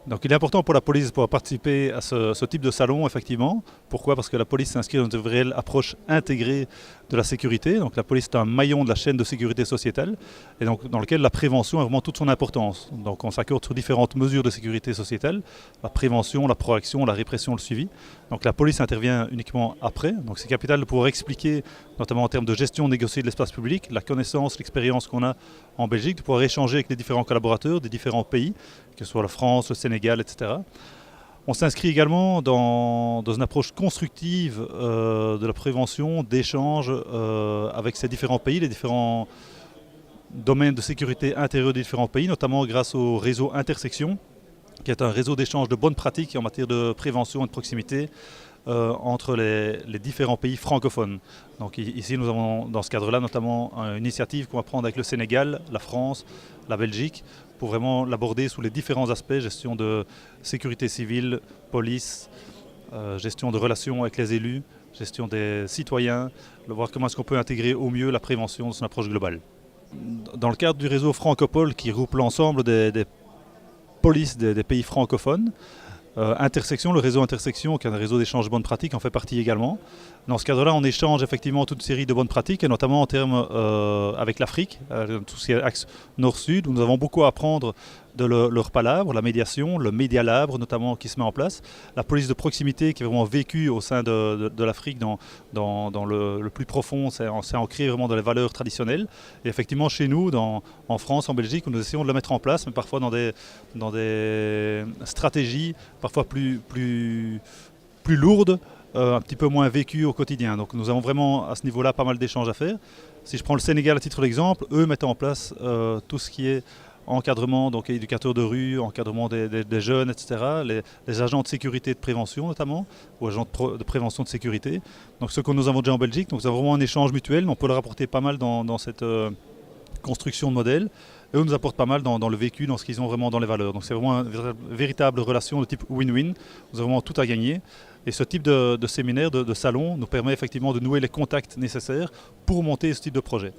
Donc il est important pour la police de pouvoir participer à ce type de salon, effectivement. Pourquoi? Parce que la police s'inscrit dans une vraie approche intégrée de la sécurité. Donc la police est un maillon de la chaîne de sécurité sociétale, et donc dans lequel la prévention a vraiment toute son importance. Donc on s'accorde sur différentes mesures de sécurité sociétale, la prévention, la proaction, la répression, le suivi. Donc la police intervient uniquement après. Donc c'est capital de pouvoir expliquer, notamment en termes de gestion négociée de l'espace public, la connaissance, l'expérience qu'on a en Belgique, de pouvoir échanger avec les différents collaborateurs des différents pays, que ce soit la France, le Sénégal, etc. On s'inscrit également dans une approche constructive de la prévention, d'échange avec ces différents pays, les différents domaines de sécurité intérieure des différents pays, notamment grâce au réseau Intersection, qui est un réseau d'échange de bonnes pratiques en matière de prévention et de proximité entre les différents pays francophones. Donc ici, nous avons dans ce cadre-là notamment une initiative qu'on va prendre avec le Sénégal, la France, la Belgique, pour vraiment l'aborder sous les différents aspects, gestion de sécurité civile, police, gestion de relations avec les élus, gestion des citoyens, voir comment est-ce qu'on peut intégrer au mieux la prévention dans son approche globale. Dans le cadre du réseau Francopole qui regroupe l'ensemble des polices des pays francophones, Intersection, le réseau Intersection, qui est un réseau d'échange de bonnes pratiques, en fait partie également. Dans ce cadre-là, on échange effectivement toute une série de bonnes pratiques, et notamment en termes avec l'Afrique, tout ce qui est axe nord-sud, où nous avons beaucoup à apprendre de leur palabre, la médiation, le médialabre notamment qui se met en place, la police de proximité qui est vraiment vécue au sein de l'Afrique dans le plus profond, c'est ancré vraiment dans les valeurs traditionnelles. Et effectivement chez nous, en France, en Belgique, nous essayons de la mettre en place, mais parfois dans des stratégies parfois plus lourdes, un petit peu moins vécues au quotidien. Donc nous avons vraiment à ce niveau-là pas mal d'échanges à faire. Si je prends le Sénégal à titre d'exemple, eux mettent en place tout ce qui est encadrement, donc éducateurs de rue, encadrement des jeunes, etc. Les agents de sécurité et de prévention notamment, ou agents de prévention de sécurité. Donc ce que nous avons déjà en Belgique, donc nous avons vraiment un échange mutuel, on peut le rapporter pas mal dans cette construction de modèles. Et eux nous apportent pas mal dans le vécu, dans ce qu'ils ont vraiment dans les valeurs. Donc c'est vraiment une véritable relation de type win-win, nous avons vraiment tout à gagner. Et ce type de séminaire, de salon, nous permet effectivement de nouer les contacts nécessaires pour monter ce type de projet.